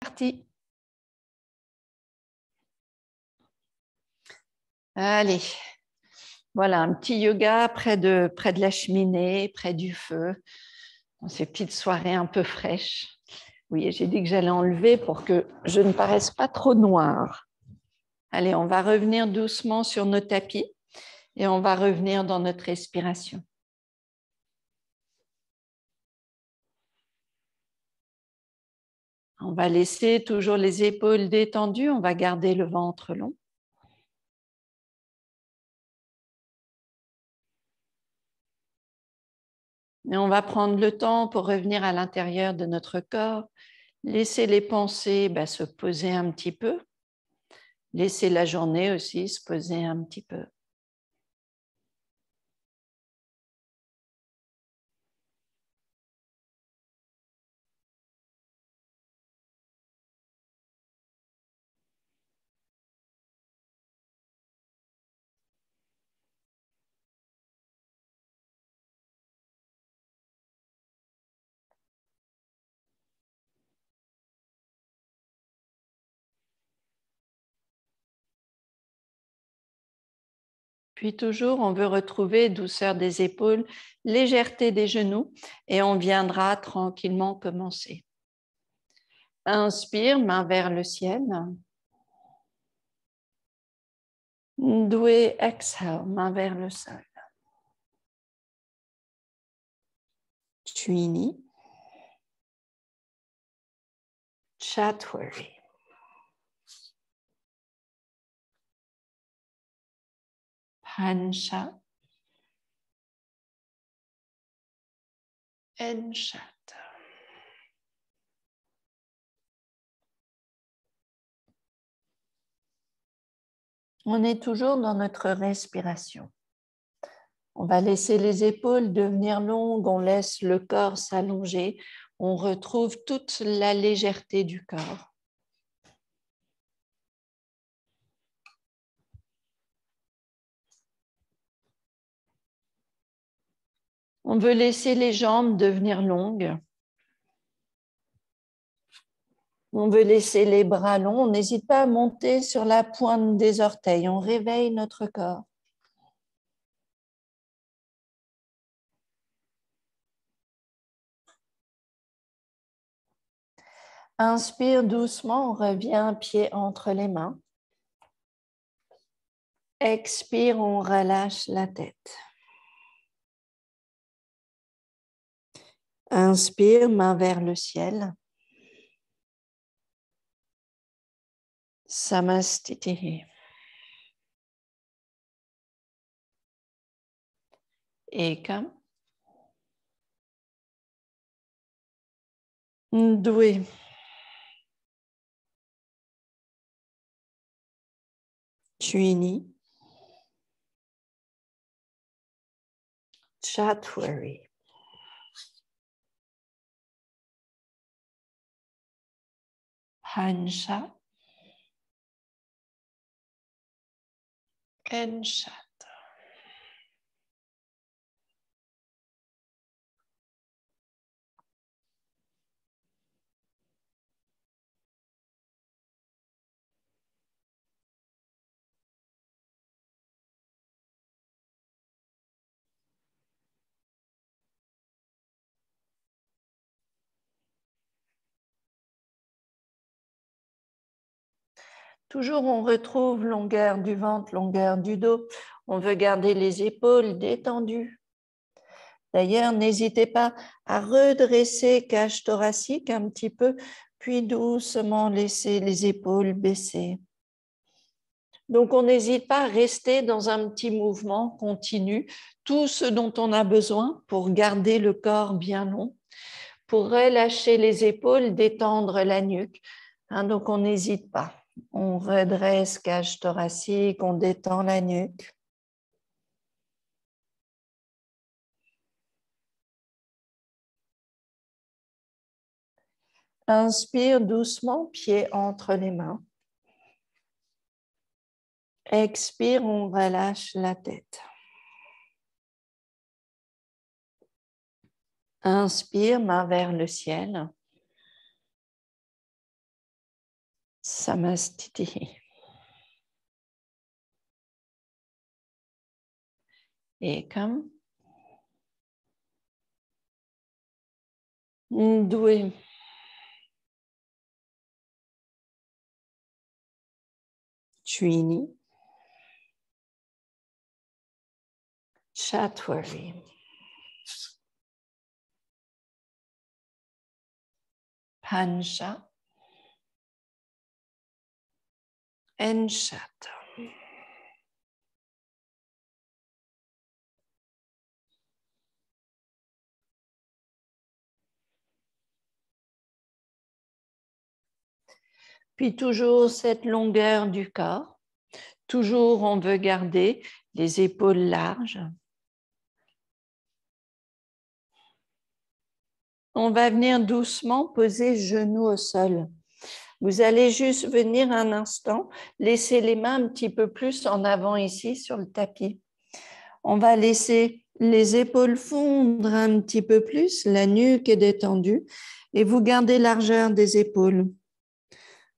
Parti. Allez, voilà un petit yoga près de la cheminée, près du feu, dans ces petites soirées un peu fraîches. Oui, j'ai dit que j'allais enlever pour que je ne paraisse pas trop noire. Allez, on va revenir doucement sur nos tapis et on va revenir dans notre respiration. On va laisser toujours les épaules détendues, on va garder le ventre long. Et on va prendre le temps pour revenir à l'intérieur de notre corps, laisser les pensées se poser un petit peu, laisser la journée aussi se poser un petit peu. Puis toujours, on veut retrouver douceur des épaules, légèreté des genoux et on viendra tranquillement commencer. Inspire, main vers le ciel. Doué, exhale, main vers le sol. Chini. Chatwari. Pansha. Enshat. On est toujours dans notre respiration. On va laisser les épaules devenir longues, on laisse le corps s'allonger, on retrouve toute la légèreté du corps. On veut laisser les jambes devenir longues. On veut laisser les bras longs. On n'hésite pas à monter sur la pointe des orteils. On réveille notre corps. Inspire doucement, on revient pied entre les mains. Expire, on relâche la tête. Inspire, main vers le ciel. Samastitihi. Ekam. Doué. Chini. Chatwari. Pansha. Enshat. Toujours, on retrouve longueur du ventre, longueur du dos. On veut garder les épaules détendues. D'ailleurs, n'hésitez pas à redresser cage thoracique un petit peu, puis doucement laisser les épaules baisser. Donc, on n'hésite pas à rester dans un petit mouvement continu, tout ce dont on a besoin pour garder le corps bien long, pour relâcher les épaules, détendre la nuque. Donc, on n'hésite pas. On redresse cage thoracique, on détend la nuque. Inspire doucement, pied entre les mains. Expire, on relâche la tête. Inspire, main vers le ciel. Samastiti. Ekam. Due. Twini. Chatwari. Pancha. Enshat. Puis toujours cette longueur du corps. Toujours, on veut garder les épaules larges. On va venir doucement poser genoux au sol. Vous allez juste venir un instant, laisser les mains un petit peu plus en avant ici sur le tapis. On va laisser les épaules fondre un petit peu plus, la nuque est détendue et vous gardez largeur des épaules.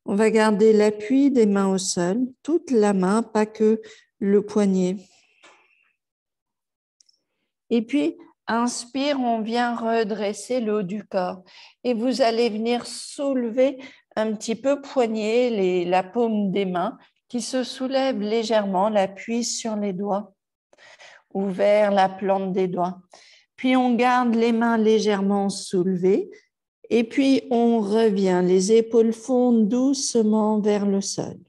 On va garder l'appui des mains au sol, toute la main, pas que le poignet. Et puis, inspire, on vient redresser le haut du corps. Et vous allez venir soulever un petit peu, poigner la paume des mains qui se soulève légèrement, l'appui sur les doigts, ouvert la plante des doigts. Puis, on garde les mains légèrement soulevées. Et puis, on revient. Les épaules fondent doucement vers le sol.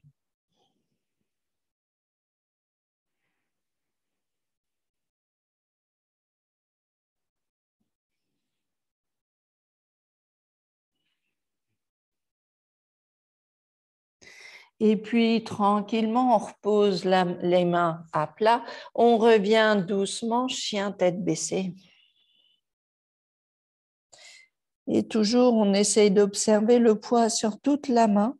Et puis, tranquillement, on repose les mains à plat. On revient doucement, chien tête baissée. Et toujours, on essaye d'observer le poids sur toute la main,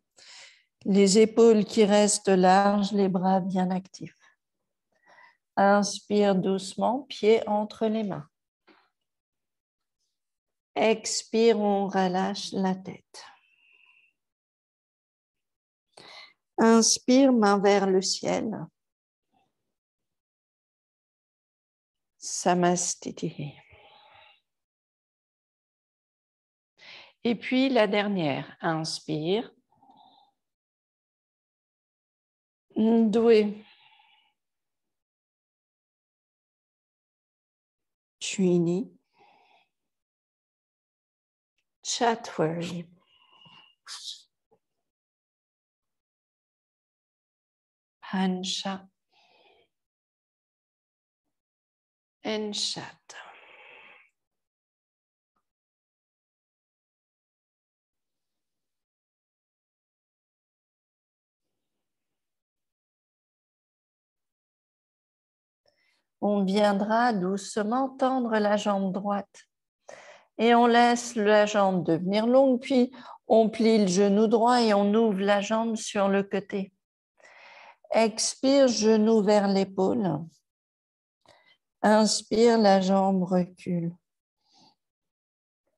les épaules qui restent larges, les bras bien actifs. Inspire doucement, pied entre les mains. Expire, on relâche la tête. Inspire, main vers le ciel. Samastiti. Et puis la dernière, inspire. Doué. Twini. Chatwari. Pancha. Enshat. On viendra doucement tendre la jambe droite et on laisse la jambe devenir longue, puis on plie le genou droit et on ouvre la jambe sur le côté. Expire, genou vers l'épaule. Inspire, la jambe recule.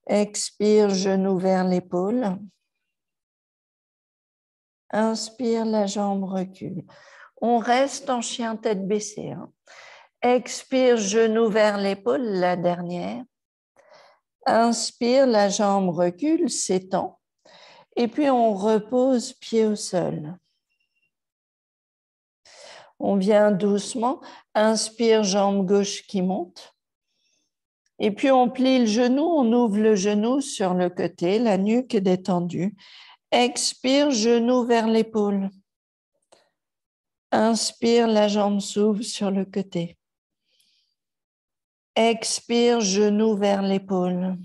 Expire, genou vers l'épaule. Inspire, la jambe recule. On reste en chien tête baissée. Expire, genou vers l'épaule, la dernière. Inspire, la jambe recule, s'étend. Et puis, on repose pied au sol. On vient doucement. Inspire, jambe gauche qui monte. Et puis, on plie le genou, on ouvre le genou sur le côté, la nuque est détendue. Expire, genou vers l'épaule. Inspire, la jambe s'ouvre sur le côté. Expire, genou vers l'épaule.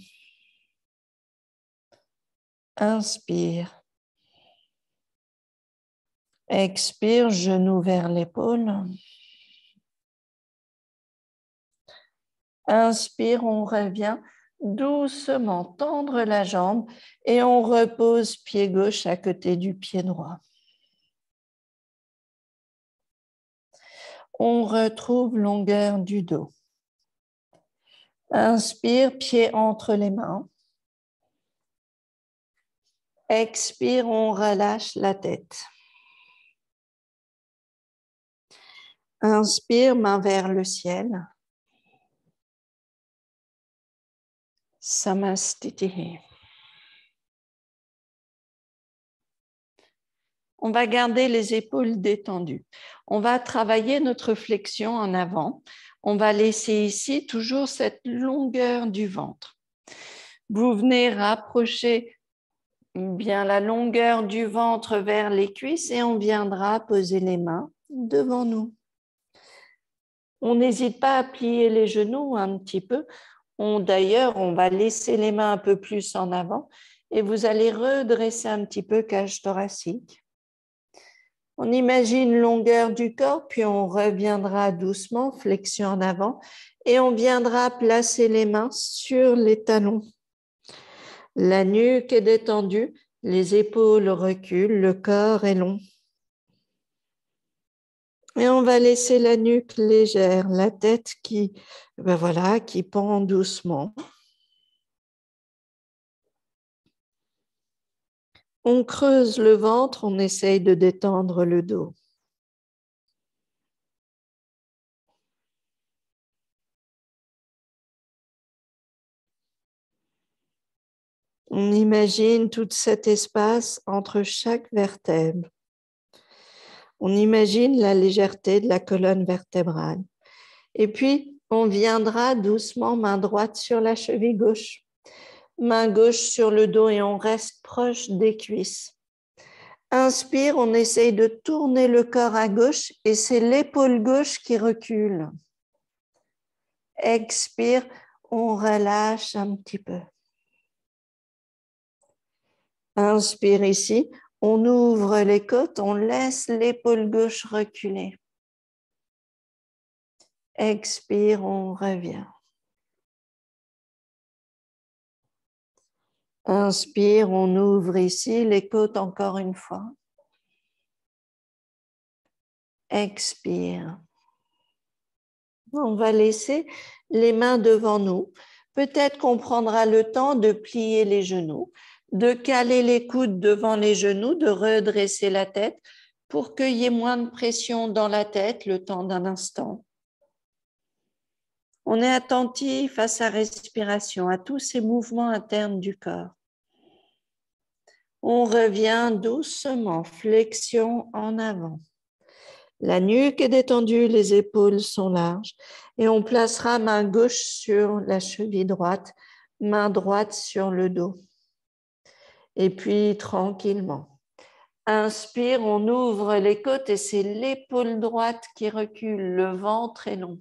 Inspire. Expire, genou vers l'épaule. Inspire, on revient doucement, tendre la jambe et on repose pied gauche à côté du pied droit. On retrouve longueur du dos. Inspire, pied entre les mains. Expire, on relâche la tête. Inspire, main vers le ciel. Samastitihi. On va garder les épaules détendues. On va travailler notre flexion en avant. On va laisser ici toujours cette longueur du ventre. Vous venez rapprocher bien la longueur du ventre vers les cuisses et on viendra poser les mains devant nous. On n'hésite pas à plier les genoux un petit peu. D'ailleurs, on va laisser les mains un peu plus en avant et vous allez redresser un petit peu cage thoracique. On imagine longueur du corps, puis on reviendra doucement, flexion en avant, et on viendra placer les mains sur les talons. La nuque est détendue, les épaules reculent, le corps est long. Et on va laisser la nuque légère, la tête qui pend doucement. On creuse le ventre, on essaye de détendre le dos. On imagine tout cet espace entre chaque vertèbre. On imagine la légèreté de la colonne vertébrale. Et puis, on viendra doucement, main droite sur la cheville gauche, main gauche sur le dos et on reste proche des cuisses. Inspire, on essaye de tourner le corps à gauche et c'est l'épaule gauche qui recule. Expire, on relâche un petit peu. Inspire ici, on ouvre les côtes, on laisse l'épaule gauche reculer. Expire, on revient. Inspire, on ouvre ici les côtes encore une fois. Expire. On va laisser les mains devant nous. Peut-être qu'on prendra le temps de plier les genoux, de caler les coudes devant les genoux, de redresser la tête pour qu'il y ait moins de pression dans la tête le temps d'un instant. On est attentif à sa respiration, à tous ces mouvements internes du corps. On revient doucement, flexion en avant. La nuque est détendue, les épaules sont larges et on placera main gauche sur la cheville droite, main droite sur le dos. Et puis tranquillement. Inspire, on ouvre les côtes et c'est l'épaule droite qui recule, le ventre est long.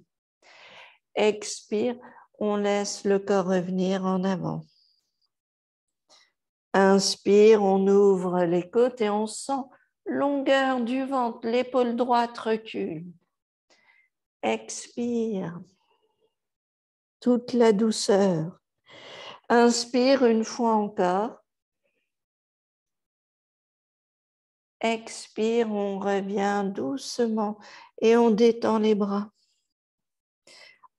Expire, on laisse le corps revenir en avant. Inspire, on ouvre les côtes et on sent longueur du ventre, l'épaule droite recule. Expire, toute la douceur. Inspire une fois encore. Expire, on revient doucement et on détend les bras.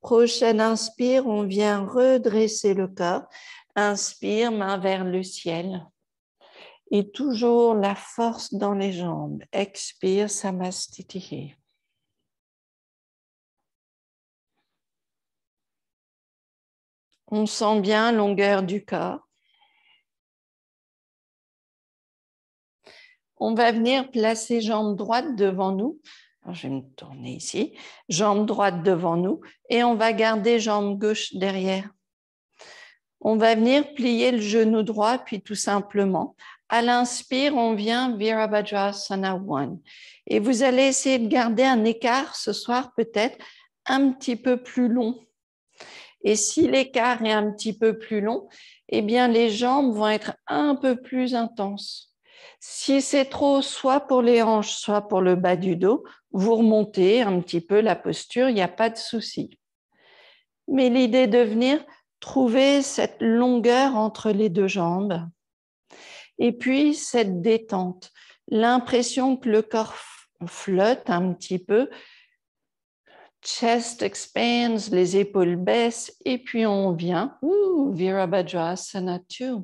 Prochaine inspire, on vient redresser le corps. Inspire, main vers le ciel. Et toujours la force dans les jambes. Expire, samastitihi. On sent bien longueur du corps. On va venir placer jambe droite devant nous. Alors, je vais me tourner ici. Jambe droite devant nous et on va garder jambe gauche derrière. On va venir plier le genou droit, puis tout simplement, à l'inspire, on vient Virabhadrasana 1. Et vous allez essayer de garder un écart ce soir peut-être un petit peu plus long. Et si l'écart est un petit peu plus long, eh bien les jambes vont être un peu plus intenses. Si c'est trop, soit pour les hanches, soit pour le bas du dos, vous remontez un petit peu la posture, il n'y a pas de souci. Mais l'idée de venir trouver cette longueur entre les deux jambes et puis cette détente, l'impression que le corps flotte un petit peu, chest expands, les épaules baissent et puis on vient, Virabhadrasana 2.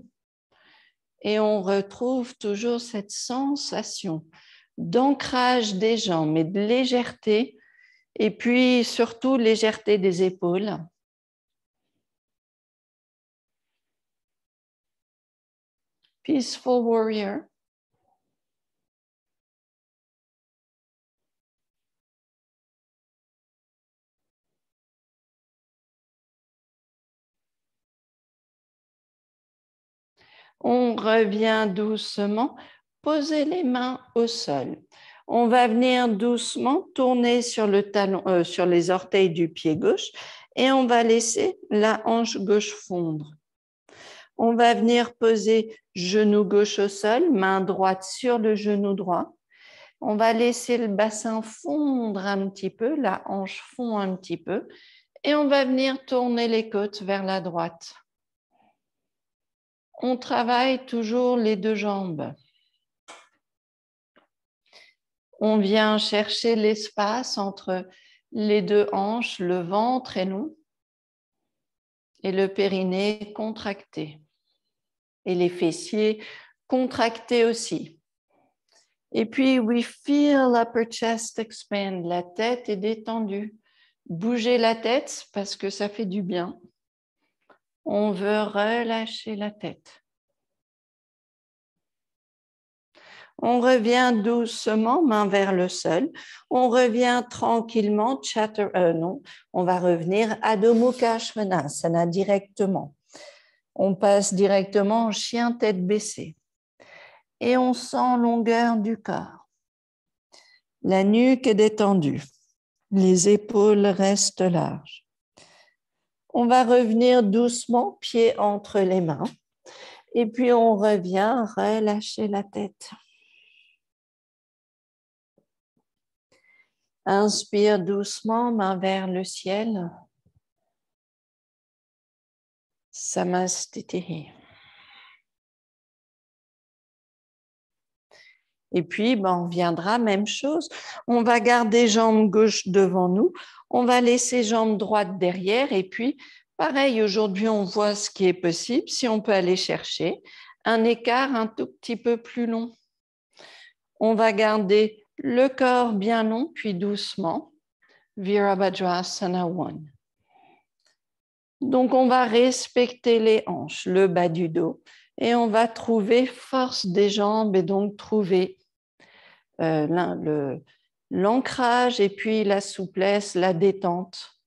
et on retrouve toujours cette sensation d'ancrage des jambes et de légèreté, et puis surtout légèreté des épaules. Peaceful Warrior. On revient doucement, posez les mains au sol. On va venir doucement tourner sur le talon, sur les orteils du pied gauche et on va laisser la hanche gauche fondre. On va venir poser genou gauche au sol, main droite sur le genou droit. On va laisser le bassin fondre un petit peu, la hanche fond un petit peu et on va venir tourner les côtes vers la droite. On travaille toujours les deux jambes. On vient chercher l'espace entre les deux hanches, le ventre est long et le périnée contracté. Et les fessiers contractés aussi. Et puis, we feel upper chest expand. La tête est détendue. Bougez la tête parce que ça fait du bien. On veut relâcher la tête. On revient doucement, main vers le sol. On revient tranquillement, on va revenir Adho Mukha Svanasana directement. On passe directement en chien tête baissée. Et on sent longueur du corps. La nuque est détendue. Les épaules restent larges. On va revenir doucement, pieds entre les mains. Et puis on revient relâcher la tête. Inspire doucement, main vers le ciel. Samastitihi. Et puis, on reviendra, même chose. On va garder jambe gauche devant nous. On va laisser jambe droite derrière. Et puis, pareil, aujourd'hui, on voit ce qui est possible. Si on peut aller chercher un écart un tout petit peu plus long. On va garder le corps bien long, puis doucement. Virabhadrasana 1. Donc, on va respecter les hanches, le bas du dos. Et on va trouver force des jambes et donc trouver l'ancrage et puis la souplesse, la détente.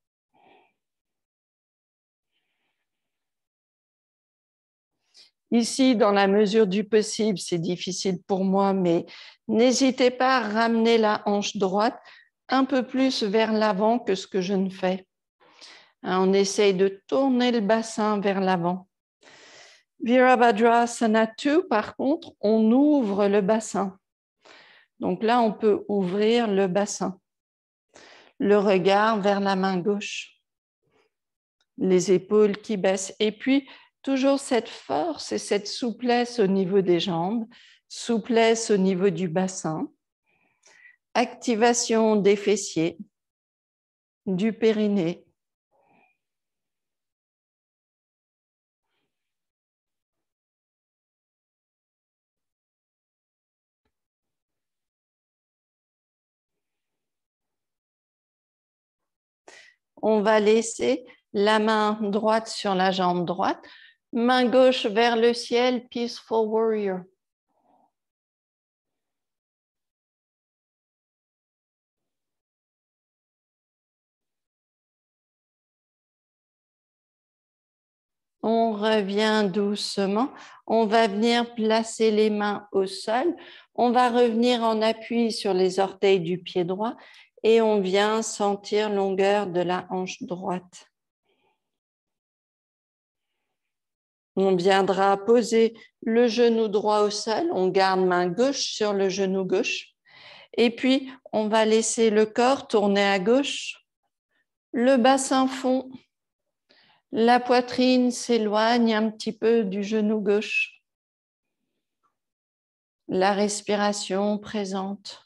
Ici, dans la mesure du possible, c'est difficile pour moi, mais n'hésitez pas à ramener la hanche droite un peu plus vers l'avant que ce que je ne fais. On essaye de tourner le bassin vers l'avant. Virabhadrasana 2, par contre, on ouvre le bassin. Donc là, on peut ouvrir le bassin. Le regard vers la main gauche. Les épaules qui baissent. Et puis, toujours cette force et cette souplesse au niveau des jambes, souplesse au niveau du bassin, activation des fessiers, du périnée. On va laisser la main droite sur la jambe droite, main gauche vers le ciel, Peaceful Warrior. On revient doucement. On va venir placer les mains au sol. On va revenir en appui sur les orteils du pied droit et on vient sentir longueur de la hanche droite. On viendra poser le genou droit au sol. On garde main gauche sur le genou gauche. Et puis, on va laisser le corps tourner à gauche. Le bassin fond. La poitrine s'éloigne un petit peu du genou gauche. La respiration présente.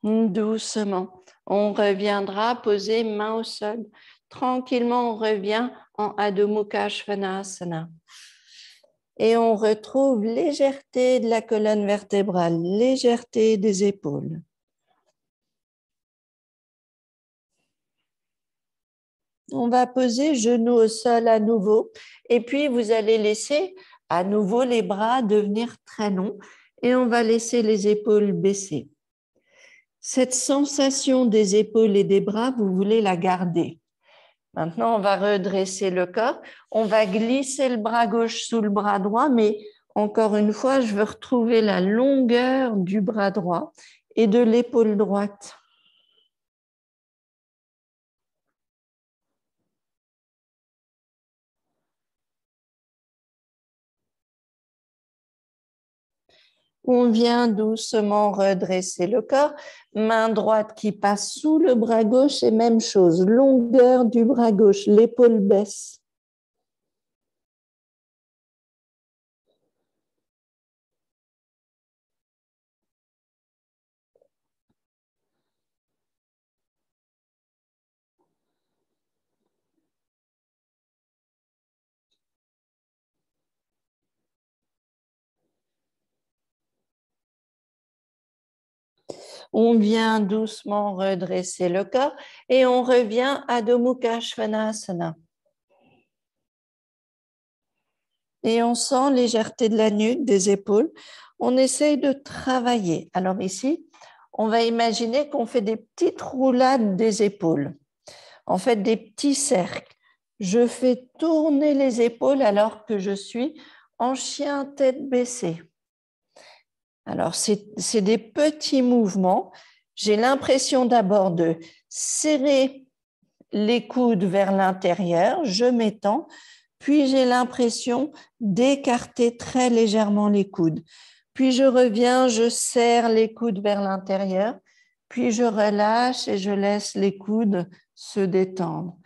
Doucement. On reviendra poser main au sol. Tranquillement, on revient en Adho Mukha Svanasana. Et on retrouve légèreté de la colonne vertébrale, légèreté des épaules. On va poser genoux au sol à nouveau. Et puis, vous allez laisser à nouveau les bras devenir très longs. Et on va laisser les épaules baisser. Cette sensation des épaules et des bras, vous voulez la garder. Maintenant, on va redresser le corps. On va glisser le bras gauche sous le bras droit, mais encore une fois, je veux retrouver la longueur du bras droit et de l'épaule droite. On vient doucement redresser le corps. Main droite qui passe sous le bras gauche et même chose, longueur du bras gauche, l'épaule baisse. On vient doucement redresser le corps et on revient à Adho Mukha Svanasana. Et on sent légèreté de la nuque, des épaules. On essaye de travailler. Alors ici, on va imaginer qu'on fait des petites roulades des épaules. En fait, des petits cercles. Je fais tourner les épaules alors que je suis en chien tête baissée. Alors, c'est des petits mouvements. J'ai l'impression d'abord de serrer les coudes vers l'intérieur, je m'étends, puis j'ai l'impression d'écarter très légèrement les coudes. Puis je reviens, je serre les coudes vers l'intérieur, puis je relâche et je laisse les coudes se détendre.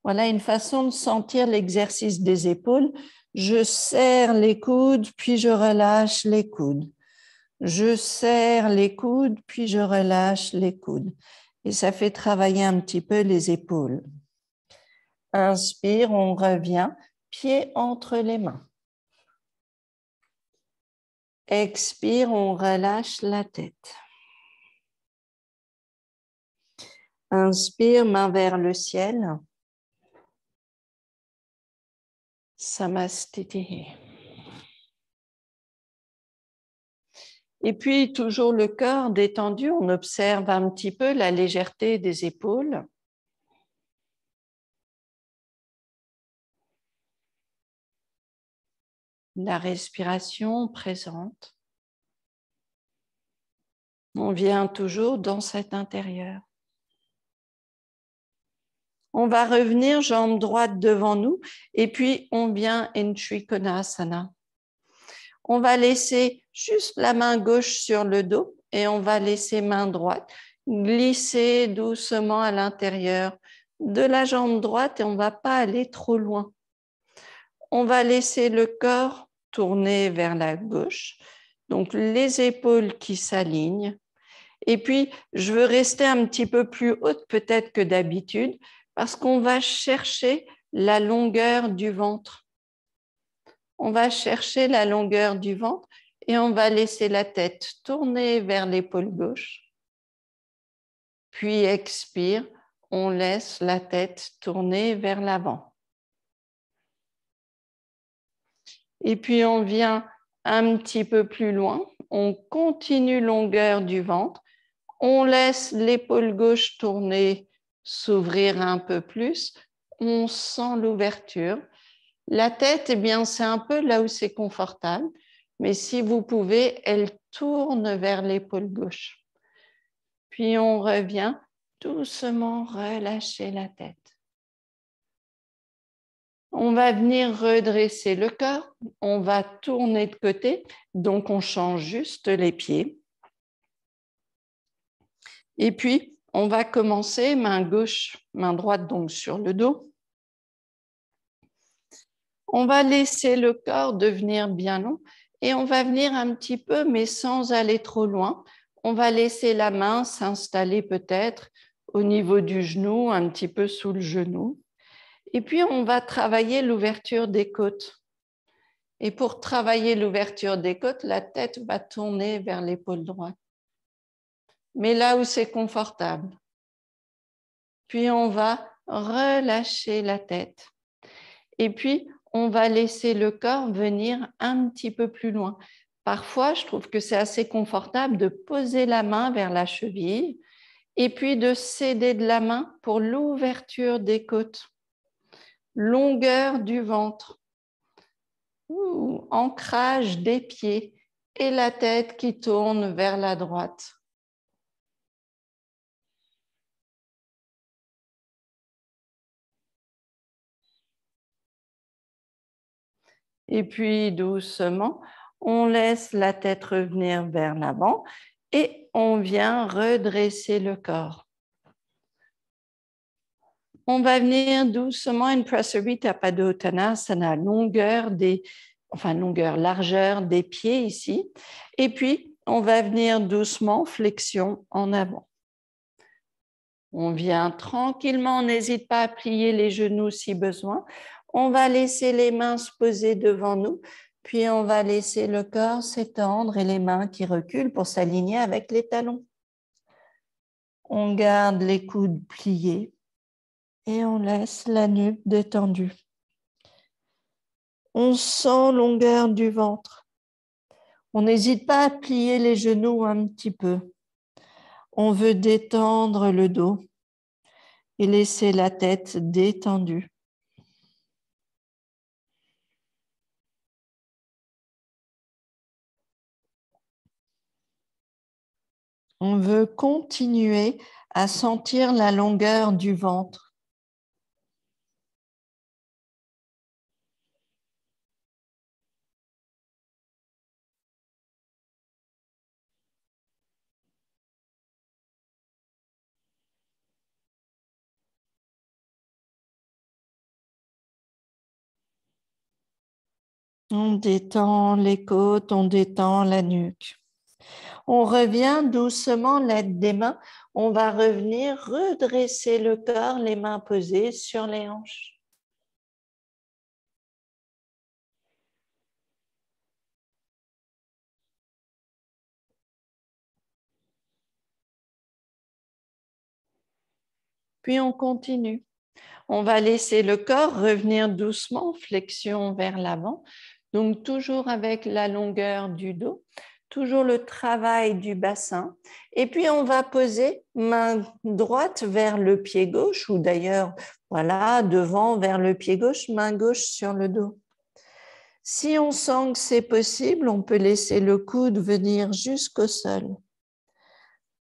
Voilà une façon de sentir l'exercice des épaules. Je serre les coudes, puis je relâche les coudes. Je serre les coudes, puis je relâche les coudes. Et ça fait travailler un petit peu les épaules. Inspire, on revient, pied entre les mains. Expire, on relâche la tête. Inspire, main vers le ciel. Samastitihi. Et puis, toujours le corps détendu, on observe un petit peu la légèreté des épaules. La respiration présente. On vient toujours dans cet intérieur. On va revenir jambe droite devant nous et puis on vient in Trikonasana. On va laisser juste la main gauche sur le dos et on va laisser main droite glisser doucement à l'intérieur de la jambe droite et on ne va pas aller trop loin. On va laisser le corps tourner vers la gauche, donc les épaules qui s'alignent. Et puis, je veux rester un petit peu plus haute peut-être que d'habitude parce qu'on va chercher la longueur du ventre. On va chercher la longueur du ventre et on va laisser la tête tourner vers l'épaule gauche. Puis expire, on laisse la tête tourner vers l'avant. Et puis on vient un petit peu plus loin, on continue longueur du ventre, on laisse l'épaule gauche tourner, s'ouvrir un peu plus, on sent l'ouverture. La tête, eh bien, c'est un peu là où c'est confortable, mais si vous pouvez, elle tourne vers l'épaule gauche. Puis on revient doucement relâcher la tête. On va venir redresser le corps, on va tourner de côté, donc on change juste les pieds. Et puis, on va commencer main gauche, main droite donc sur le dos. On va laisser le corps devenir bien long et on va venir un petit peu, mais sans aller trop loin. on va laisser la main s'installer peut-être au niveau du genou, un petit peu sous le genou. Et puis, on va travailler l'ouverture des côtes. Et pour travailler l'ouverture des côtes, la tête va tourner vers l'épaule droite. Mais là où c'est confortable. Puis, on va relâcher la tête. Et puis, on va laisser le corps venir un petit peu plus loin. Parfois, je trouve que c'est assez confortable de poser la main vers la cheville et puis de céder de la main pour l'ouverture des côtes, longueur du ventre, ancrage des pieds et la tête qui tourne vers la droite. Et puis doucement, on laisse la tête revenir vers l'avant et on vient redresser le corps. On va venir doucement in Prasarita Padottanasana, largeur des pieds ici. Et puis, on va venir doucement, flexion en avant. On vient tranquillement, on n'hésite pas à plier les genoux si besoin. On va laisser les mains se poser devant nous, puis on va laisser le corps s'étendre et les mains qui reculent pour s'aligner avec les talons. On garde les coudes pliés et on laisse la nuque détendue. On sent longueur du ventre. On n'hésite pas à plier les genoux un petit peu. On veut détendre le dos et laisser la tête détendue. On veut continuer à sentir la longueur du ventre. On détend les côtes, on détend la nuque. On revient doucement, l'aide des mains. On va revenir redresser le corps, les mains posées sur les hanches. Puis on continue. On va laisser le corps revenir doucement, flexion vers l'avant. Donc toujours avec la longueur du dos, toujours le travail du bassin. Et puis on va poser main droite vers le pied gauche, ou d'ailleurs, voilà, devant vers le pied gauche, main gauche sur le dos. Si on sent que c'est possible, on peut laisser le coude venir jusqu'au sol.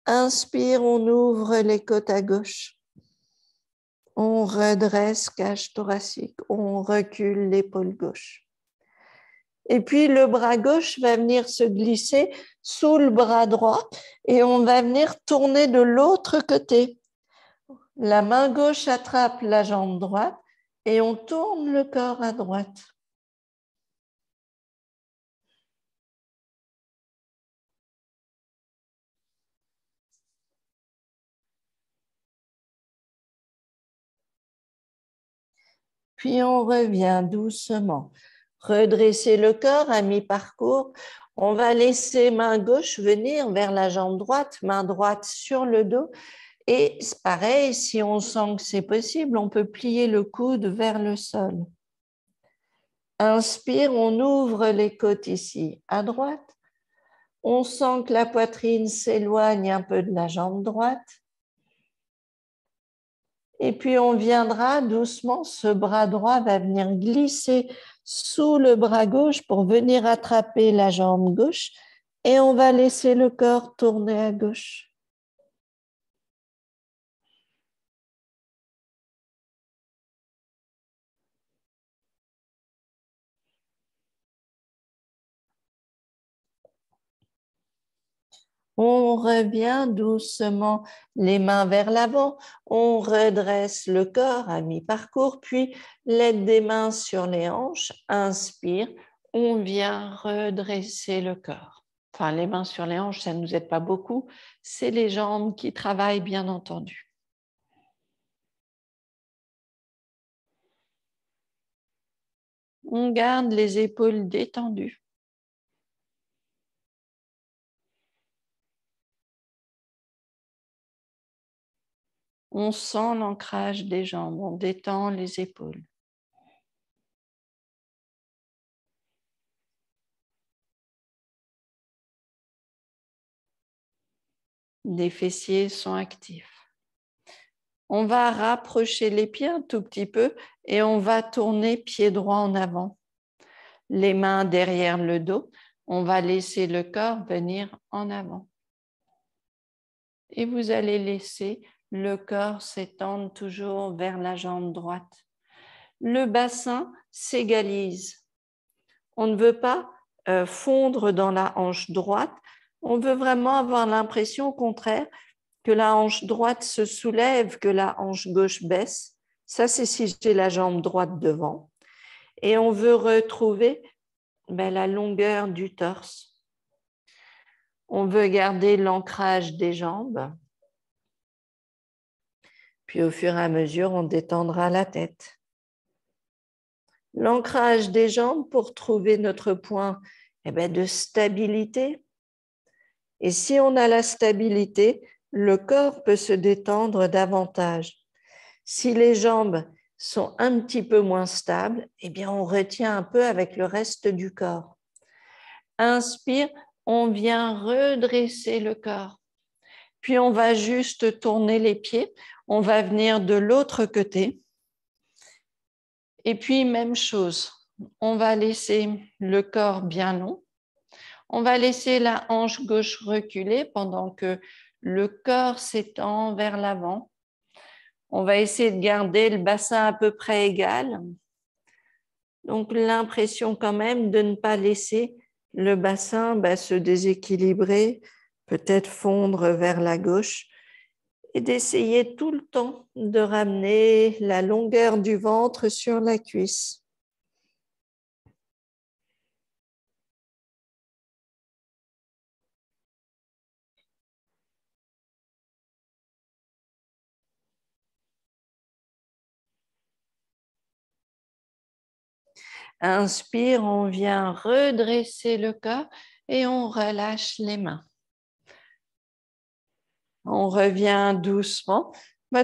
Inspire, on ouvre les côtes à gauche. On redresse cage thoracique, on recule l'épaule gauche. Et puis le bras gauche va venir se glisser sous le bras droit et on va venir tourner de l'autre côté. La main gauche attrape la jambe droite et on tourne le corps à droite. Puis on revient doucement. Redresser le corps à mi-parcours. On va laisser main gauche venir vers la jambe droite, main droite sur le dos. Et c'est pareil, si on sent que c'est possible, on peut plier le coude vers le sol. Inspire, on ouvre les côtes ici à droite. On sent que la poitrine s'éloigne un peu de la jambe droite. Et puis on viendra doucement, ce bras droit va venir glisser sous le bras gauche pour venir attraper la jambe gauche et on va laisser le corps tourner à gauche. On revient doucement, les mains vers l'avant, on redresse le corps à mi-parcours, puis l'aide des mains sur les hanches, inspire, on vient redresser le corps. enfin les mains sur les hanches, ça ne nous aide pas beaucoup. C'est les jambes qui travaillent, bien entendu. On garde les épaules détendues. On sent l'ancrage des jambes, on détend les épaules. Les fessiers sont actifs. On va rapprocher les pieds un tout petit peu et on va tourner pied droit en avant. Les mains derrière le dos. On va laisser le corps venir en avant. Et vous allez laisser le corps s'étendre toujours vers la jambe droite. Le bassin s'égalise. On ne veut pas fondre dans la hanche droite. On veut vraiment avoir l'impression, au contraire, que la hanche droite se soulève, que la hanche gauche baisse. Ça, c'est si j'ai la jambe droite devant. Et on veut retrouver la longueur du torse. On veut garder l'ancrage des jambes. Puis au fur et à mesure, on détendra la tête. L'ancrage des jambes pour trouver notre point de stabilité. Et si on a la stabilité, le corps peut se détendre davantage. Si les jambes sont un petit peu moins stables, on retient un peu avec le reste du corps. Inspire, on vient redresser le corps. Puis on va juste tourner les pieds. On va venir de l'autre côté. Et puis, même chose. On va laisser le corps bien long. On va laisser la hanche gauche reculer pendant que le corps s'étend vers l'avant. On va essayer de garder le bassin à peu près égal. Donc, l'impression quand même de ne pas laisser le bassin se déséquilibrer, peut-être fondre vers la gauche, et d'essayer tout le temps de ramener la longueur du ventre sur la cuisse. Inspire, on vient redresser le corps et on relâche les mains. On revient doucement.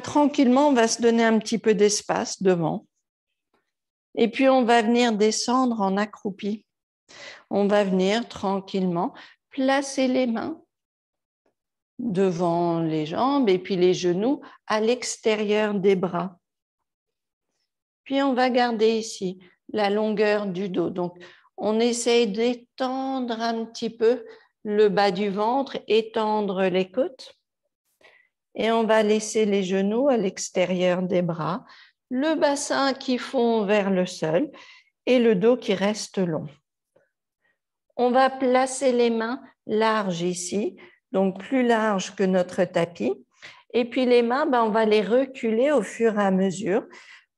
Tranquillement, on va se donner un petit peu d'espace devant. Et puis, on va venir descendre en accroupi. On va venir tranquillement placer les mains devant les jambes et puis les genoux à l'extérieur des bras. Puis, on va garder ici la longueur du dos. Donc, on essaye d'étendre un petit peu le bas du ventre, étendre les côtes. Et on va laisser les genoux à l'extérieur des bras, le bassin qui fond vers le sol et le dos qui reste long. On va placer les mains larges ici, donc plus larges que notre tapis. Et puis les mains, on va les reculer au fur et à mesure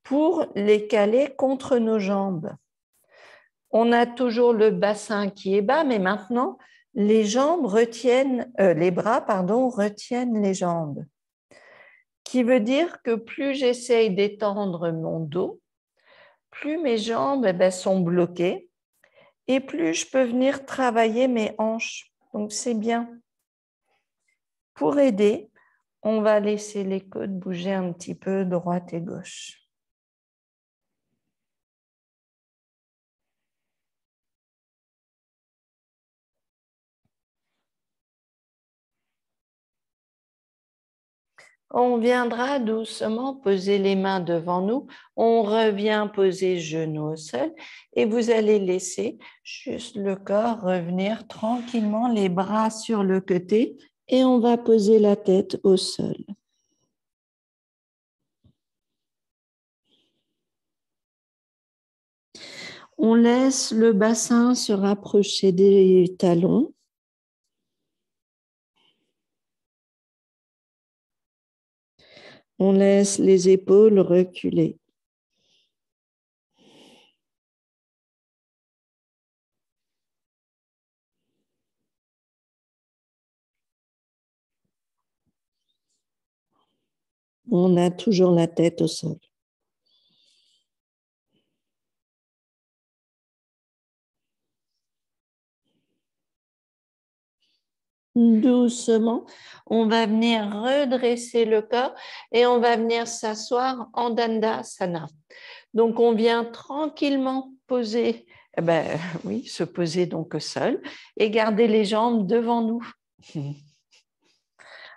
pour les caler contre nos jambes. On a toujours le bassin qui est bas, mais maintenant, les jambes retiennent, les bras, retiennent les jambes. Qui veut dire que plus j'essaye d'étendre mon dos, plus mes jambes sont bloquées et plus je peux venir travailler mes hanches. Donc, c'est bien. Pour aider, on va laisser les côtes bouger un petit peu droite et gauche. On viendra doucement poser les mains devant nous. On revient poser genoux au sol et vous allez laisser juste le corps revenir tranquillement, les bras sur le côté et on va poser la tête au sol. On laisse le bassin se rapprocher des talons. On laisse les épaules reculer. On a toujours la tête au sol. Doucement, on va venir redresser le corps et on va venir s'asseoir en Dandasana. Donc, on vient tranquillement poser, oui, se poser donc seul et garder les jambes devant nous.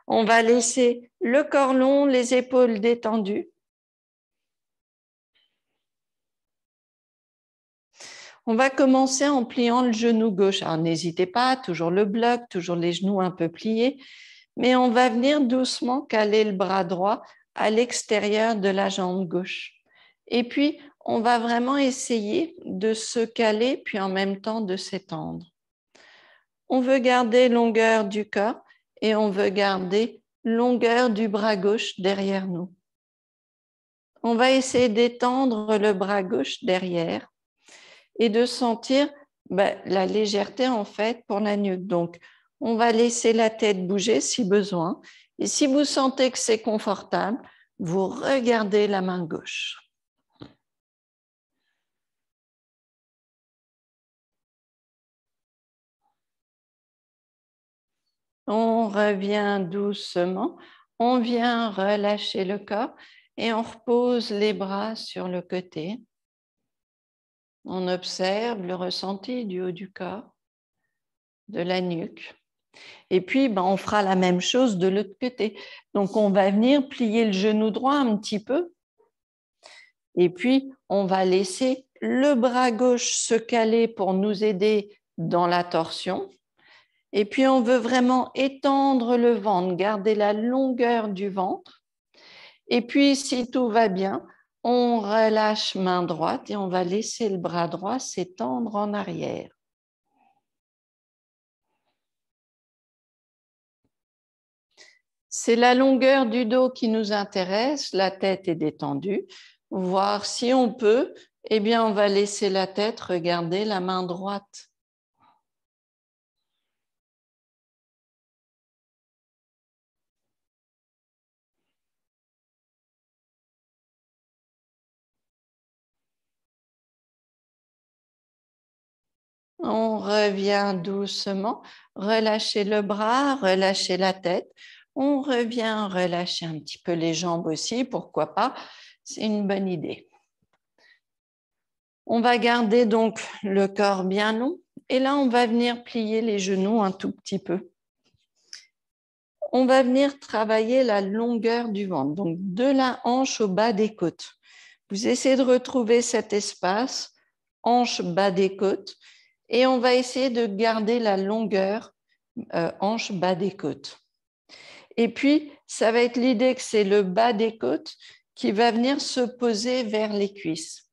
On va laisser le corps long, les épaules détendues. On va commencer en pliant le genou gauche. Alors, n'hésitez pas, toujours le bloc, toujours les genoux un peu pliés, mais on va venir doucement caler le bras droit à l'extérieur de la jambe gauche. Et puis, on va vraiment essayer de se caler, puis en même temps de s'étendre. On veut garder longueur du corps et on veut garder longueur du bras gauche derrière nous. On va essayer d'étendre le bras gauche derrière et de sentir la légèreté en fait pour la nuque. Donc, on va laisser la tête bouger si besoin. Et si vous sentez que c'est confortable, vous regardez la main gauche. On revient doucement, on vient relâcher le corps et on repose les bras sur le côté. On observe le ressenti du haut du corps, de la nuque. Et puis, on fera la même chose de l'autre côté. Donc, on va venir plier le genou droit un petit peu. Et puis, on va laisser le bras gauche se caler pour nous aider dans la torsion. Et puis, on veut vraiment étendre le ventre, garder la longueur du ventre. Et puis, si tout va bien, on relâche main droite et on va laisser le bras droit s'étendre en arrière. C'est la longueur du dos qui nous intéresse, la tête est détendue. Voir si on peut, on va laisser la tête regarder la main droite. On revient doucement, relâchez le bras, relâchez la tête. On revient relâcher un petit peu les jambes aussi, pourquoi pas, c'est une bonne idée. On va garder donc le corps bien long et là, on va venir plier les genoux un tout petit peu. On va venir travailler la longueur du ventre, donc de la hanche au bas des côtes. Vous essayez de retrouver cet espace, hanche bas des côtes, et on va essayer de garder la longueur hanche bas des côtes. Et puis, ça va être l'idée que c'est le bas des côtes qui va venir se poser vers les cuisses.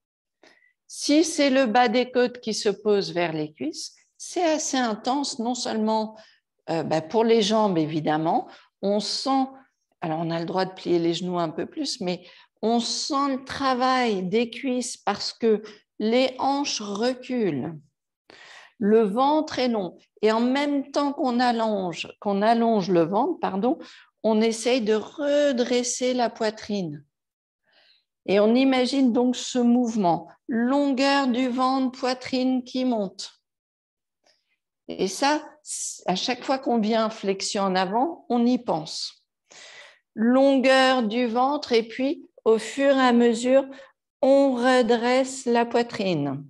Si c'est le bas des côtes qui se pose vers les cuisses, c'est assez intense, non seulement pour les jambes, évidemment, on sent, alors on a le droit de plier les genoux un peu plus, mais on sent le travail des cuisses parce que les hanches reculent. Le ventre est long. Et en même temps qu'on allonge le ventre, on essaye de redresser la poitrine. Et on imagine donc ce mouvement, longueur du ventre, poitrine qui monte. Et ça, à chaque fois qu'on vient flexion en avant, on y pense. Longueur du ventre et puis au fur et à mesure, on redresse la poitrine.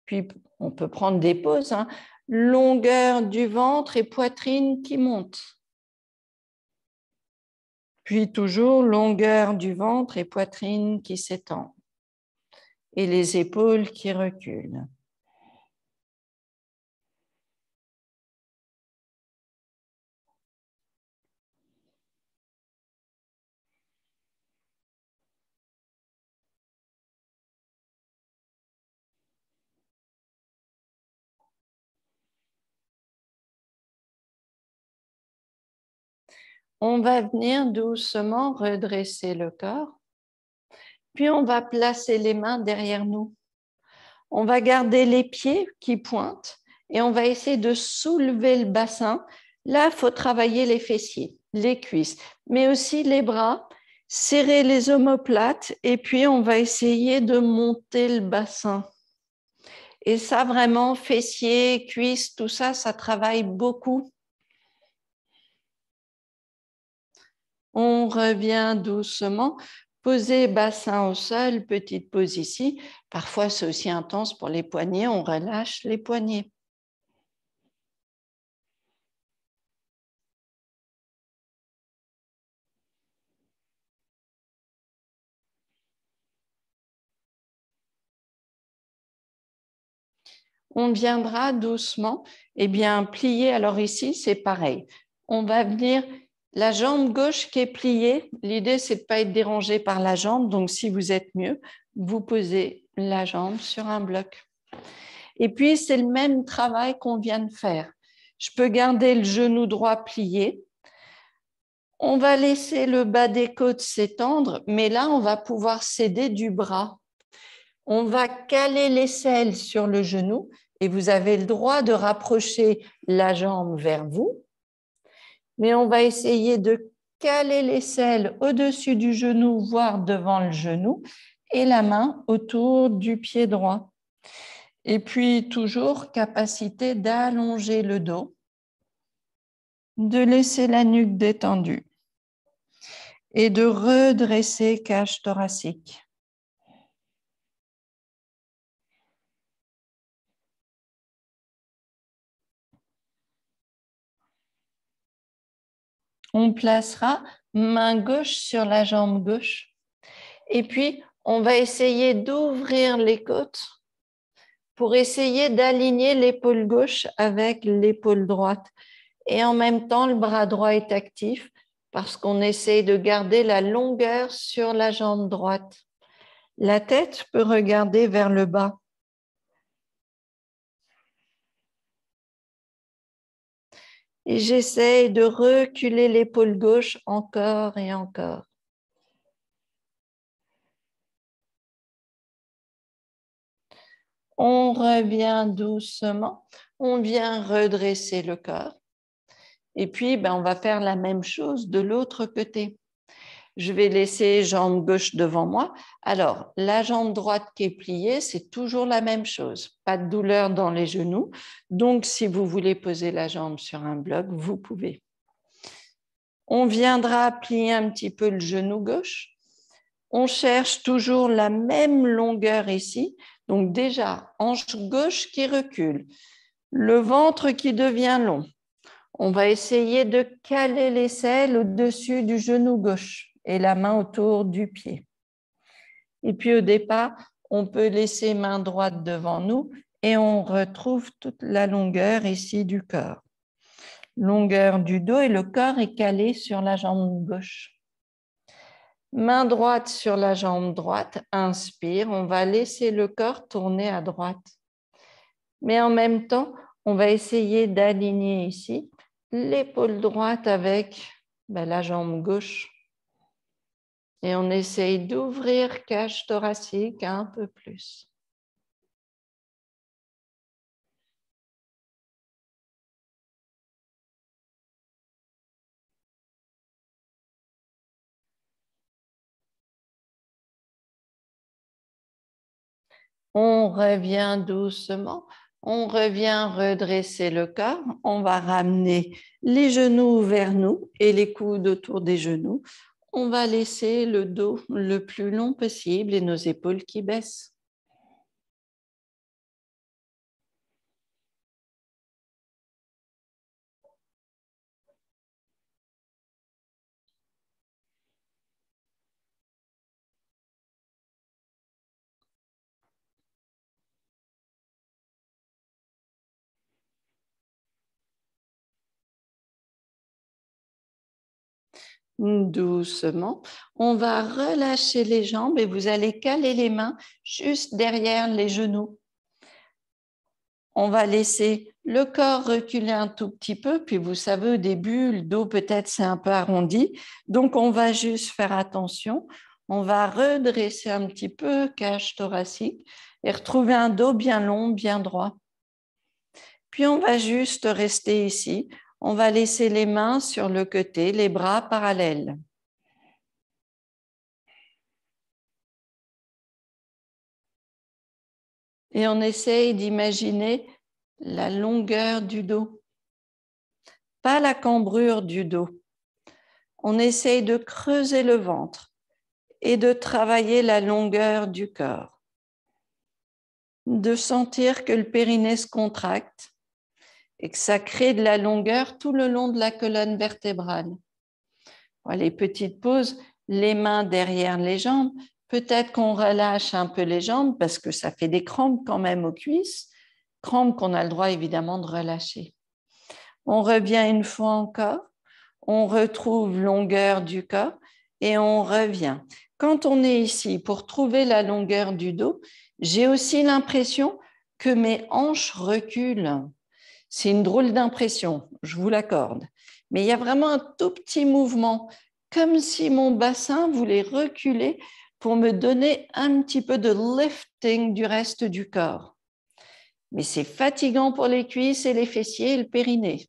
Puis on peut prendre des pauses. Longueur du ventre et poitrine qui monte. Puis toujours longueur du ventre et poitrine qui s'étend. Et les épaules qui reculent. On va venir doucement redresser le corps. Puis on va placer les mains derrière nous. On va garder les pieds qui pointent et on va essayer de soulever le bassin. Là, il faut travailler les fessiers, les cuisses, mais aussi les bras Serrer les omoplates et puis on va essayer de monter le bassin. Et ça, vraiment, fessiers, cuisses, tout ça, ça travaille beaucoup. On revient doucement. Poser bassin au sol, petite pause ici. Parfois, c'est aussi intense pour les poignets. On relâche les poignets. On viendra doucement, plier. Alors ici, c'est pareil. On va venir la jambe gauche qui est pliée. L'idée, c'est de ne pas être dérangé par la jambe. Donc, si vous êtes mieux, vous posez la jambe sur un bloc. Et puis, c'est le même travail qu'on vient de faire. Je peux garder le genou droit plié. On va laisser le bas des côtes s'étendre, mais là, on va pouvoir s'aider du bras. On va caler l'aisselle sur le genou et vous avez le droit de rapprocher la jambe vers vous. Mais on va essayer de caler l'aisselle au-dessus du genou, voire devant le genou, et la main autour du pied droit. Et puis, toujours capacité d'allonger le dos, de laisser la nuque détendue et de redresser cage thoracique. On placera main gauche sur la jambe gauche. Et puis, on va essayer d'ouvrir les côtes pour essayer d'aligner l'épaule gauche avec l'épaule droite. Et en même temps, le bras droit est actif parce qu'on essaye de garder la longueur sur la jambe droite. La tête peut regarder vers le bas. Et j'essaye de reculer l'épaule gauche encore et encore. On revient doucement. On vient redresser le corps. Et puis, on va faire la même chose de l'autre côté. Je vais laisser jambe gauche devant moi. Alors, la jambe droite qui est pliée, c'est toujours la même chose. Pas de douleur dans les genoux. Donc, si vous voulez poser la jambe sur un bloc, vous pouvez. On viendra plier un petit peu le genou gauche. On cherche toujours la même longueur ici. Donc déjà, hanche gauche qui recule, le ventre qui devient long. On va essayer de caler l'aisselle au-dessus du genou gauche et la main autour du pied. Et puis au départ, on peut laisser main droite devant nous et on retrouve toute la longueur ici du corps. Longueur du dos et le corps est calé sur la jambe gauche. Main droite sur la jambe droite, inspire, on va laisser le corps tourner à droite. Mais en même temps, on va essayer d'aligner ici l'épaule droite avec la jambe gauche. Et on essaye d'ouvrir cage thoracique un peu plus. On revient doucement. On revient redresser le corps. On va ramener les genoux vers nous et les coudes autour des genoux. On va laisser le dos le plus long possible et nos épaules qui baissent. Doucement, on va relâcher les jambes et vous allez caler les mains juste derrière les genoux. On va laisser le corps reculer un tout petit peu, puis vous savez, au début, le dos peut-être c'est un peu arrondi, donc on va juste faire attention. On va redresser un petit peu, cage thoracique, et retrouver un dos bien long, bien droit. Puis on va juste rester ici. On va laisser les mains sur le côté, les bras parallèles. Et on essaye d'imaginer la longueur du dos, pas la cambrure du dos. On essaye de creuser le ventre et de travailler la longueur du corps, de sentir que le périnée se contracte et que ça crée de la longueur tout le long de la colonne vertébrale. Les petites pauses, les mains derrière les jambes. Peut-être qu'on relâche un peu les jambes parce que ça fait des crampes quand même aux cuisses, crampes qu'on a le droit évidemment de relâcher. On revient une fois encore, on retrouve longueur du corps et on revient. Quand on est ici, pour trouver la longueur du dos, j'ai aussi l'impression que mes hanches reculent. C'est une drôle d'impression, je vous l'accorde. Mais il y a vraiment un tout petit mouvement, comme si mon bassin voulait reculer pour me donner un petit peu de lifting du reste du corps. Mais c'est fatigant pour les cuisses et les fessiers et le périnée.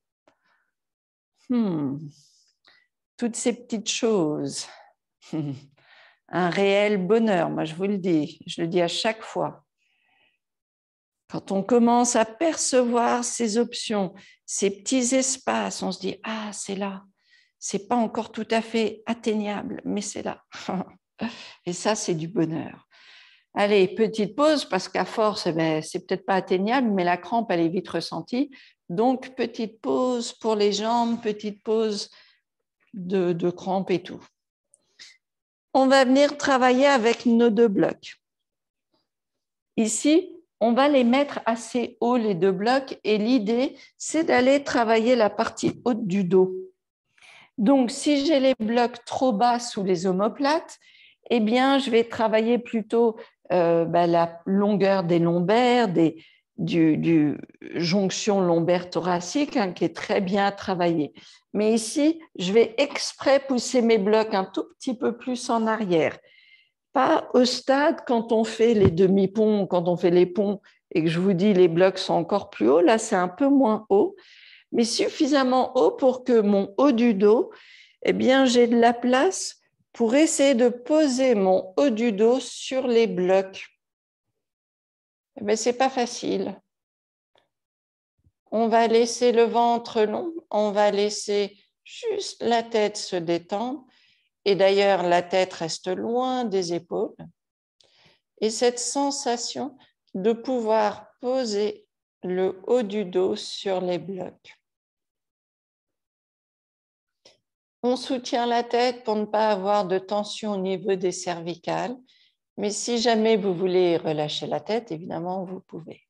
Toutes ces petites choses. Un réel bonheur, moi je vous le dis, je le dis à chaque fois. Quand on commence à percevoir ces options, ces petits espaces, on se dit « Ah, c'est là, c'est pas encore tout à fait atteignable, mais c'est là. » Et ça, c'est du bonheur. Allez, petite pause, parce qu'à force, c'est peut-être pas atteignable, mais la crampe, elle est vite ressentie. Donc, petite pause pour les jambes, petite pause de crampe et tout. On va venir travailler avec nos deux blocs. Ici, on va les mettre assez haut, les deux blocs, et l'idée, c'est d'aller travailler la partie haute du dos. Donc, si j'ai les blocs trop bas sous les omoplates, eh bien, je vais travailler plutôt la longueur des lombaires, du jonction lombaire-thoracique, qui est très bien travaillé. Mais ici, je vais exprès pousser mes blocs un tout petit peu plus en arrière. Pas au stade quand on fait les demi-ponts, quand on fait les ponts et que je vous dis les blocs sont encore plus hauts, là c'est un peu moins haut, mais suffisamment haut pour que mon haut du dos, eh bien j'ai de la place pour essayer de poser mon haut du dos sur les blocs. Mais c'est pas facile. On va laisser le ventre long, on va laisser juste la tête se détendre. Et d'ailleurs, la tête reste loin des épaules. Et cette sensation de pouvoir poser le haut du dos sur les blocs. On soutient la tête pour ne pas avoir de tension au niveau des cervicales. Mais si jamais vous voulez relâcher la tête, évidemment, vous pouvez.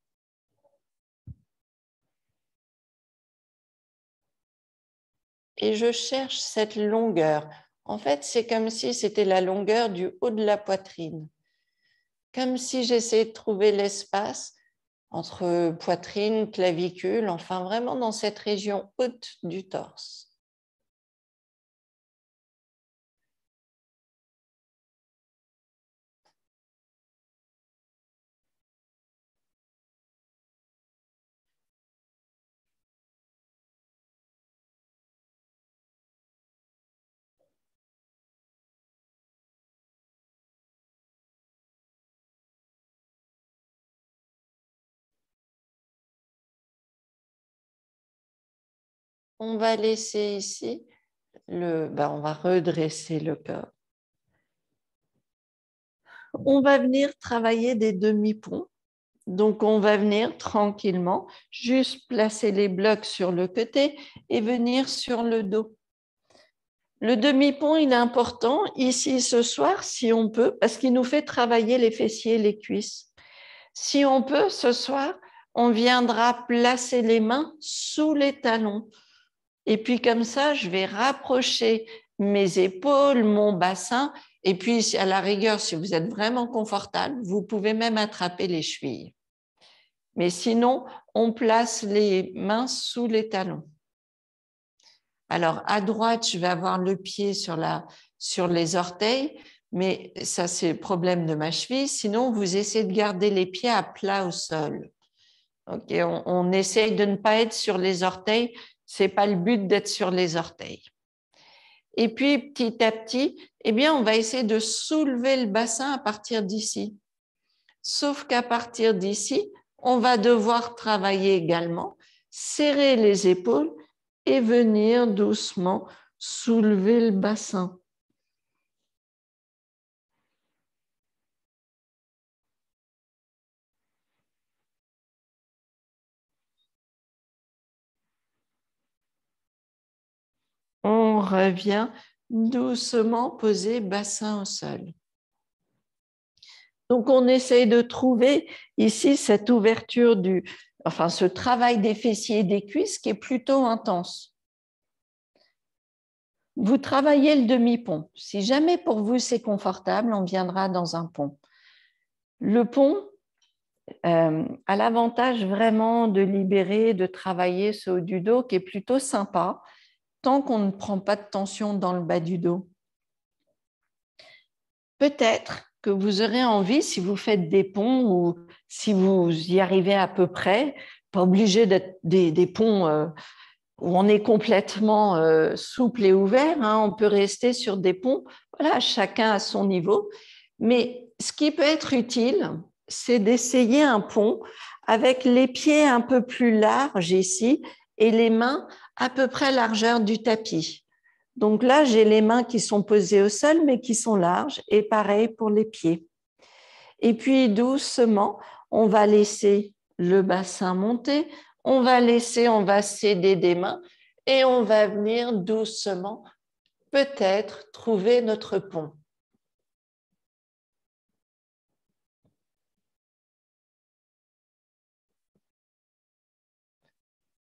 Et je cherche cette longueur. En fait, c'est comme si c'était la longueur du haut de la poitrine. Comme si j'essayais de trouver l'espace entre poitrine, clavicule, enfin vraiment dans cette région haute du torse. On va laisser ici, on va redresser le corps. On va venir travailler des demi-ponts. Donc, on va venir tranquillement, juste placer les blocs sur le côté et venir sur le dos. Le demi-pont, il est important ici ce soir, si on peut, parce qu'il nous fait travailler les fessiers et les cuisses. Si on peut, ce soir, on viendra placer les mains sous les talons. Et puis comme ça, je vais rapprocher mes épaules, mon bassin. Et puis, à la rigueur, si vous êtes vraiment confortable, vous pouvez même attraper les chevilles. Mais sinon, on place les mains sous les talons. Alors, à droite, je vais avoir le pied sur les orteils, mais ça, c'est le problème de ma cheville. Sinon, vous essayez de garder les pieds à plat au sol. Okay, on essaye de ne pas être sur les orteils. Ce n'est pas le but d'être sur les orteils. Et puis, petit à petit, eh bien, on va essayer de soulever le bassin à partir d'ici. sauf qu'à partir d'ici, on va devoir travailler également, serrer les épaules et venir doucement soulever le bassin. On revient doucement poser bassin au sol. Donc, on essaye de trouver ici cette ouverture ce travail des fessiers et des cuisses qui est plutôt intense. Vous travaillez le demi-pont. Si jamais pour vous c'est confortable, on viendra dans un pont. Le pont a l'avantage vraiment de libérer, de travailler ce haut du dos qui est plutôt sympa, tant qu'on ne prend pas de tension dans le bas du dos. Peut-être que vous aurez envie, si vous faites des ponts ou si vous y arrivez à peu près, pas obligé d'être des ponts où on est complètement souple et ouvert, hein, on peut rester sur des ponts, voilà, chacun à son niveau. Mais ce qui peut être utile, c'est d'essayer un pont avec les pieds un peu plus larges ici et les mains à peu près largeur du tapis. Donc là, j'ai les mains qui sont posées au sol, mais qui sont larges, et pareil pour les pieds. Et puis doucement, on va laisser le bassin monter, on va céder des mains, et on va venir doucement, peut-être, trouver notre pont.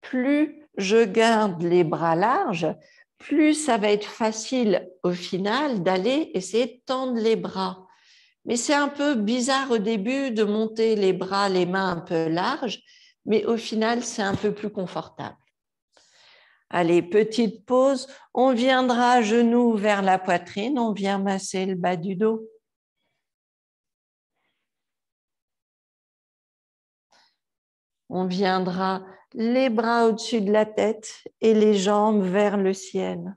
Plus je garde les bras larges, plus ça va être facile au final d'aller essayer de tendre les bras. Mais c'est un peu bizarre au début de monter les bras, les mains un peu larges, mais au final, c'est un peu plus confortable. Allez, petite pause. On viendra à genoux vers la poitrine. On vient masser le bas du dos. On viendra les bras au-dessus de la tête et les jambes vers le ciel.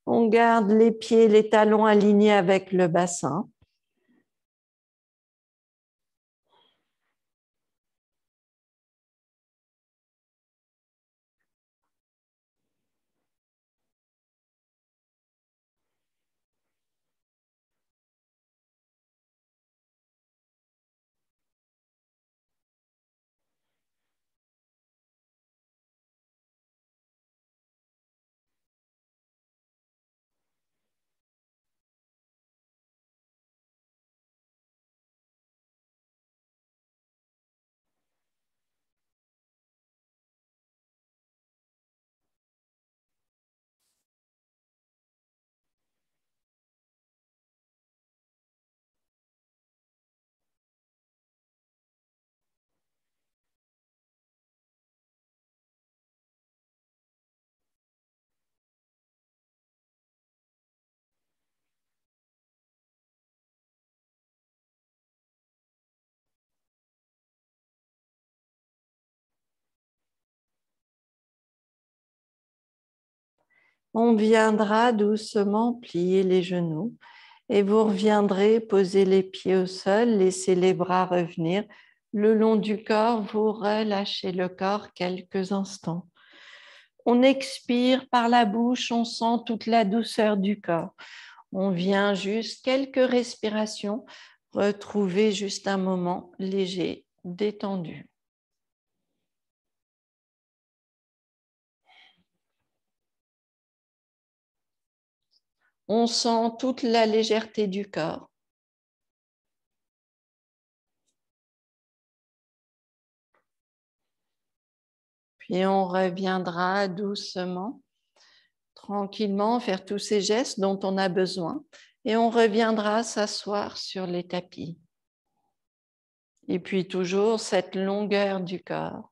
On garde les pieds, les talons alignés avec le bassin. On viendra doucement plier les genoux et vous reviendrez poser les pieds au sol, laisser les bras revenir le long du corps, vous relâchez le corps quelques instants. On expire par la bouche, on sent toute la douceur du corps. On vient juste quelques respirations, retrouver juste un moment léger, détendu. On sent toute la légèreté du corps. Puis on reviendra doucement, tranquillement, faire tous ces gestes dont on a besoin. Et on reviendra s'asseoir sur les tapis. Et puis toujours cette longueur du corps.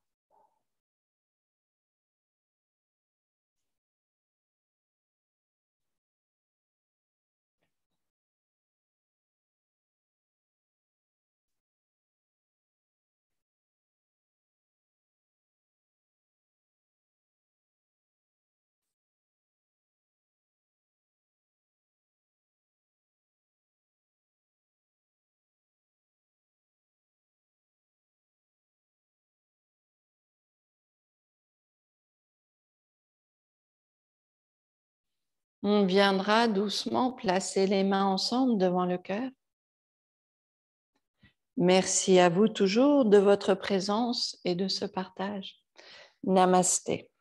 On viendra doucement placer les mains ensemble devant le cœur. Merci à vous toujours de votre présence et de ce partage. Namasté.